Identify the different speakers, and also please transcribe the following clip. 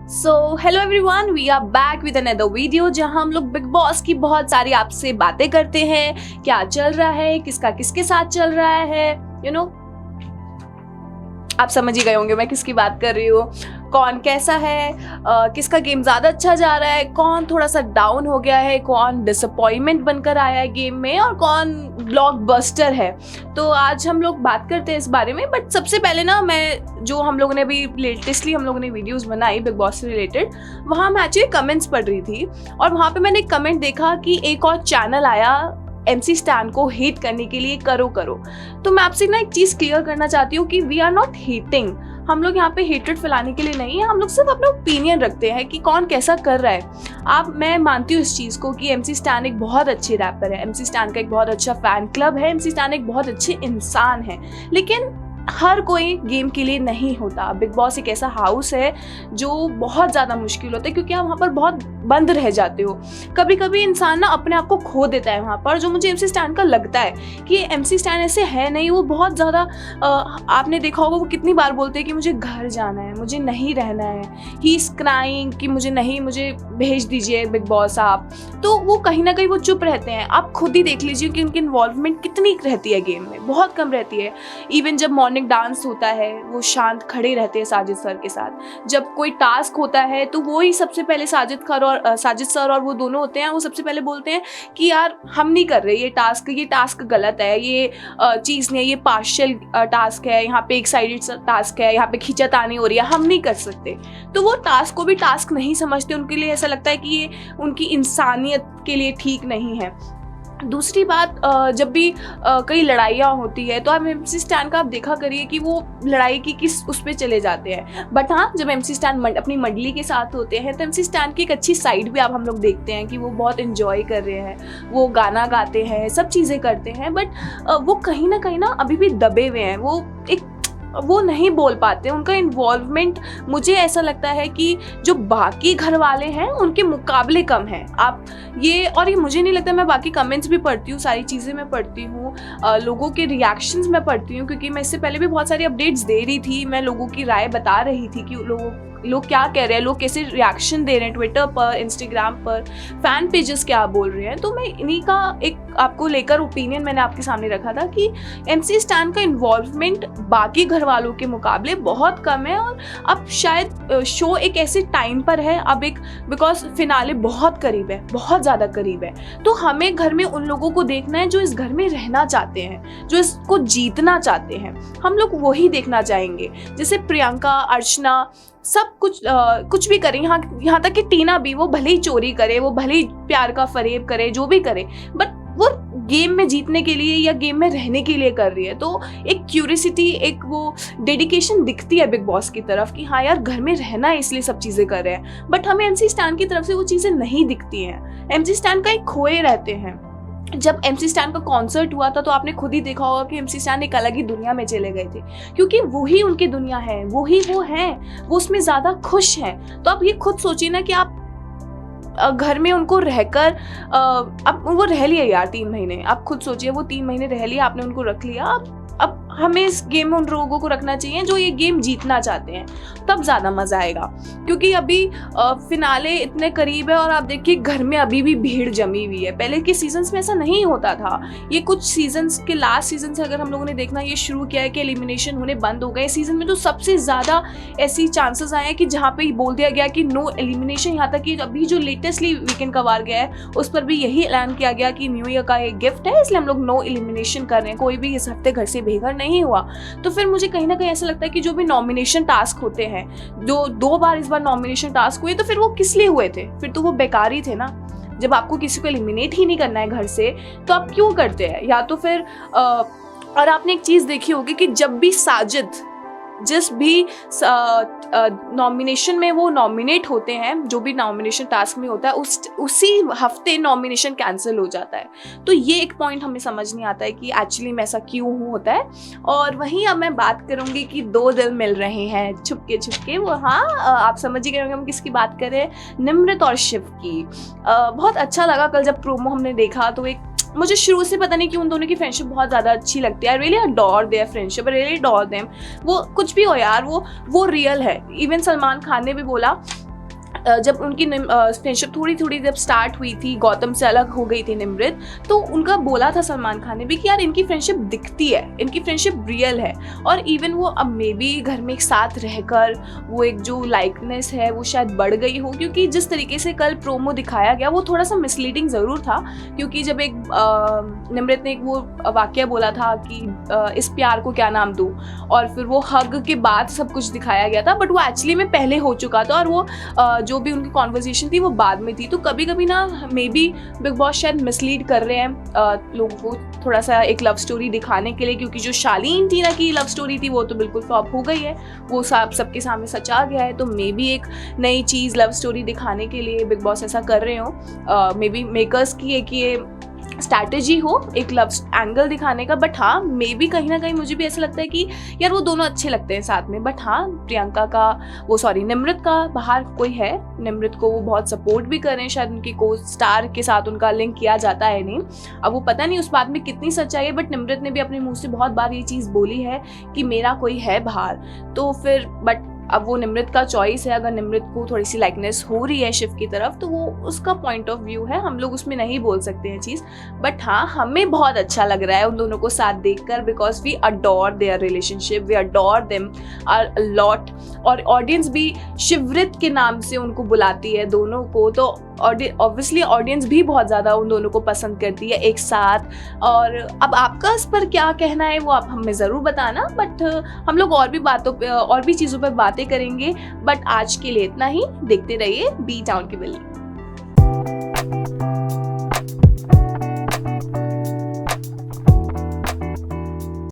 Speaker 1: So hello everyone, we are back with another video जहां हम लोग बिग बॉस की बहुत सारी आपसे बातें करते हैं। क्या चल रहा है, किसका किसके साथ चल रहा है, आप समझ ही गए होंगे मैं किसकी बात कर रही हूँ। कौन कैसा है, किसका गेम ज़्यादा अच्छा जा रहा है, कौन थोड़ा सा डाउन हो गया है, कौन डिसअपॉइंटमेंट बनकर आया है गेम में और कौन ब्लॉकबस्टर है। तो आज हम लोग बात करते हैं इस बारे में। बट सबसे पहले ना, मैं जो हम लोगों ने अभी लेटेस्टली हम लोगों ने वीडियोस बनाई बिग बॉस से रिलेटेड, वहाँ मैं एक्चुअली कमेंट्स पढ़ रही थी और वहाँ पे मैंने एक कमेंट देखा कि एक और चैनल आया MC स्टैन को हेट करने के लिए, करो। तो मैं आपसे ना एक चीज़ क्लियर करना चाहती हूँ कि वी आर नॉट हेटिंग। हम लोग यहाँ पे हेट्रेड फैलाने के लिए नहीं है, हम लोग सिर्फ अपना ओपिनियन रखते हैं कि कौन कैसा कर रहा है। मैं मानती हूँ इस चीज़ को कि MC स्टैन एक बहुत अच्छी रैपर है, MC स्टैन का एक बहुत अच्छा फैन क्लब है, MC स्टैन एक बहुत अच्छे इंसान है, लेकिन हर कोई गेम के लिए नहीं होता। बिग बॉस एक ऐसा हाउस है जो बहुत ज़्यादा मुश्किल होता है क्योंकि आप वहाँ पर बहुत बंद रह जाते हो। कभी कभी इंसान ना अपने आप को खो देता है वहाँ पर, जो मुझे MC स्टैन का लगता है कि MC स्टैन ऐसे है नहीं। वो बहुत ज़्यादा आपने देखा होगा वो कितनी बार बोलते हैं कि मुझे घर जाना है, मुझे नहीं रहना है, ही इज़ क्राइंग कि मुझे भेज दीजिए बिग बॉस आप। तो वो कहीं ना कहीं वो चुप रहते हैं। आप खुद ही देख लीजिए कि उनकी इन्वॉल्वमेंट कितनी रहती है गेम में, बहुत कम रहती है। इवन जब मॉर्निंग डांस होता है वो शांत खड़े रहते हैं साजिद सर के साथ। जब कोई टास्क होता है तो वो ही सबसे पहले साजिद सर और वो दोनों होते हैं, वो सबसे पहले बोलते हैं कि यार हम नहीं कर रहे ये टास्क गलत है, ये चीज़ नहीं है, ये पार्शियल टास्क है, यहाँ पे एक साइडेड टास्क है, यहाँ पे खींचातानी हो रही है, हम नहीं कर सकते। तो वो टास्क को भी टास्क नहीं समझते, उनके लिए ऐसा लगता है कि ये उनकी इंसानियत के लिए ठीक नहीं है। दूसरी बात, जब भी कई लड़ाइयाँ होती है तो आप MC स्टैन का आप देखा करिए कि वो लड़ाई की किस उस पर चले जाते हैं। बट हाँ, जब MC स्टैन अपनी मंडली के साथ होते हैं तो MC स्टैन की एक अच्छी साइड भी हम लोग देखते हैं कि वो बहुत एंजॉय कर रहे हैं, वो गाना गाते हैं, सब चीज़ें करते हैं। बट वो कहीं ना अभी भी दबे हुए हैं, वो नहीं बोल पाते। उनका इन्वॉल्वमेंट मुझे ऐसा लगता है कि जो बाकी घर वाले हैं उनके मुकाबले कम है। ये मुझे नहीं लगता। मैं बाकी कमेंट्स भी पढ़ती हूँ, सारी चीज़ें मैं पढ़ती हूँ, लोगों के रिएक्शंस मैं पढ़ती हूँ, क्योंकि मैं इससे पहले भी बहुत सारी अपडेट्स दे रही थी। मैं लोगों की राय बता रही थी कि लोग क्या कह रहे हैं, लोग कैसे रिएक्शन दे रहे हैं ट्विटर पर, इंस्टाग्राम पर, फैन पेजेस क्या बोल रहे हैं। तो मैं इन्हीं का एक आपको लेकर ओपिनियन मैंने आपके सामने रखा था कि MC स्टैन का इन्वॉल्वमेंट बाकी घर वालों के मुकाबले बहुत कम है। और अब शायद शो एक ऐसे टाइम पर है, बिकॉज फिनाले बहुत करीब है, बहुत ज़्यादा करीब है। तो हमें घर में उन लोगों को देखना है जो इस घर में रहना चाहते हैं, जो इसको जीतना चाहते हैं। हम लोग वही देखना चाहेंगे। जैसे प्रियंका, अर्चना, सब कुछ भी करें, यहाँ तक कि टीना भी, वो भले ही चोरी करे, वो भले ही प्यार का फरेब करे, जो भी करे, बट वो गेम में जीतने के लिए या गेम में रहने के लिए कर रही है। तो एक क्यूरियोसिटी, एक वो डेडिकेशन दिखती है बिग बॉस की तरफ कि हाँ यार घर में रहना है इसलिए सब चीज़ें कर रहे हैं। बट हमें MC स्टैन की तरफ से वो चीज़ें नहीं दिखती हैं। MC स्टैन का एक खोए रहते हैं। जब MC स्टैन का कॉन्सर्ट हुआ था तो आपने खुद ही देखा होगा कि MC स्टैन एक अलग ही दुनिया में चले गए थे, क्योंकि वही उनकी दुनिया है, वही वो हैं, वो उसमें ज़्यादा खुश हैं। तो आप ये खुद सोचिए ना कि आप घर में उनको रहकर, अब वो रह लिया यार 3 महीने, आप खुद सोचिए, वो 3 महीने रह लिया, आपने उनको रख लिया। अब हमें इस गेम में उन लोगों को रखना चाहिए जो ये गेम जीतना चाहते हैं, तब ज़्यादा मज़ा आएगा। क्योंकि अभी फिनाले इतने करीब है और आप देखिए घर में अभी भी भीड़ जमी हुई है। पहले के सीजन्स में ऐसा नहीं होता था। ये कुछ सीजन्स के लास्ट सीजन से अगर हम लोगों ने देखना ये शुरू किया है कि एलिमिनेशन होने बंद हो गए। सीजन में तो सबसे ज़्यादा ऐसी चांसेस आए हैं कि जहाँ पे बोल दिया गया कि नो एलिमिनेशन। यहाँ तक कि अभी जो लेटेस्टली वीकेंड का वार गया है उस पर भी यही ऐलान किया गया कि न्यू ईयर का एक गिफ्ट है, इसलिए हम लोग नो एलिमिनेशन कर रहे हैं, कोई भी इस हफ्ते घर से बेघर नहीं हुआ। तो फिर मुझे कहीं ना कहीं ऐसा लगता है कि जो भी नॉमिनेशन टास्क होते हैं, जो 2 बार इस बार नॉमिनेशन टास्क हुए, तो फिर वो किस लिए हुए थे? फिर तो वो बेकार ही थे ना। जब आपको किसी को एलिमिनेट ही नहीं करना है घर से तो आप क्यों करते हैं? या तो फिर और आपने एक चीज़ देखी होगी कि जब भी साजिद जिस भी नॉमिनेशन में वो नॉमिनेट होते हैं, जो भी नॉमिनेशन टास्क में होता है, उसी हफ्ते नॉमिनेशन कैंसिल हो जाता है। तो ये एक पॉइंट हमें समझ नहीं आता है कि एक्चुअली में ऐसा क्यों होता है। और वहीं अब मैं बात करूँगी कि 2 दिल मिल रहे हैं छुपके वो, हाँ आप समझ ही गए होंगे हम किसकी बात कर रहे हैं, निम्रत और शिव की। बहुत अच्छा लगा कल जब प्रोमो हमने देखा तो एक मुझे शुरू से पता नहीं क्यों उन दोनों की फ्रेंडशिप बहुत ज़्यादा अच्छी लगती है। I really adore their friendship, I really adore them. वो कुछ भी हो यार, वो रियल है। इवन सलमान खान ने भी बोला जब उनकी फ्रेंडशिप थोड़ी थोड़ी जब स्टार्ट हुई थी, गौतम से अलग हो गई थी निम्रत, तो उनका बोला था सलमान खान ने भी कि यार इनकी फ्रेंडशिप दिखती है, इनकी फ्रेंडशिप रियल है। और इवन वो अब मे बी घर में एक साथ रहकर वो एक जो लाइकनेस है वो शायद बढ़ गई हो, क्योंकि जिस तरीके से कल प्रोमो दिखाया गया वो थोड़ा सा मिसलीडिंग ज़रूर था। क्योंकि जब एक निम्रत ने एक वो वाक्य बोला था कि इस प्यार को क्या नाम दूँ, और फिर वो हग के बाद सब कुछ दिखाया गया था, बट वो एक्चुअली में पहले हो चुका था, और वो जो भी उनकी कॉन्वर्जेशन थी वो बाद में थी। तो कभी कभी ना मे बी बिग बॉस शायद मिसलीड कर रहे हैं लोगों को थोड़ा सा एक लव स्टोरी दिखाने के लिए, क्योंकि जो शालीन टीना की लव स्टोरी थी वो तो बिल्कुल फ्लॉप हो गई है, वो सबके सामने सच आ गया है। तो मे बी एक नई चीज़ लव स्टोरी दिखाने के लिए बिग बॉस ऐसा कर रहे हो, मे बी मेकर्स की एक ये स्ट्रैटेजी हो एक लव एंगल दिखाने का। बट हाँ, मे बी कहीं ना कहीं मुझे भी ऐसा लगता है कि यार वो दोनों अच्छे लगते हैं साथ में। बट हाँ, निम्रत का बाहर कोई है, निम्रत को वो बहुत सपोर्ट भी कर रहे हैं, शायद उनकी को स्टार के साथ उनका लिंक किया जाता है नहीं, अब वो पता नहीं उस बात में कितनी सच्चाई है। बट निम्रत ने भी अपने मुंह से बहुत बार ये चीज़ बोली है कि मेरा कोई है बाहर। तो फिर बट अब वो निम्रत का चॉइस है, अगर निम्रत को थोड़ी सी लाइकनेस हो रही है शिव की तरफ तो वो उसका पॉइंट ऑफ व्यू है, हम लोग उसमें नहीं बोल सकते हैं चीज़। बट हाँ, हमें बहुत अच्छा लग रहा है उन दोनों को साथ देखकर, because we adore their relationship, we adore them a lot. और ऑडियंस भी शिवृत के नाम से उनको बुलाती है दोनों को, तो ऑब्वियसली ऑडियंस भी बहुत ज़्यादा उन दोनों को पसंद करती है एक साथ। और अब आपका इस पर क्या कहना है वो आप हमें ज़रूर बताना। बट हम लोग और भी चीज़ों पर बातें करेंगे। बट आज के लिए इतना ही, देखते रहिए बी टाउन की बिल्ली।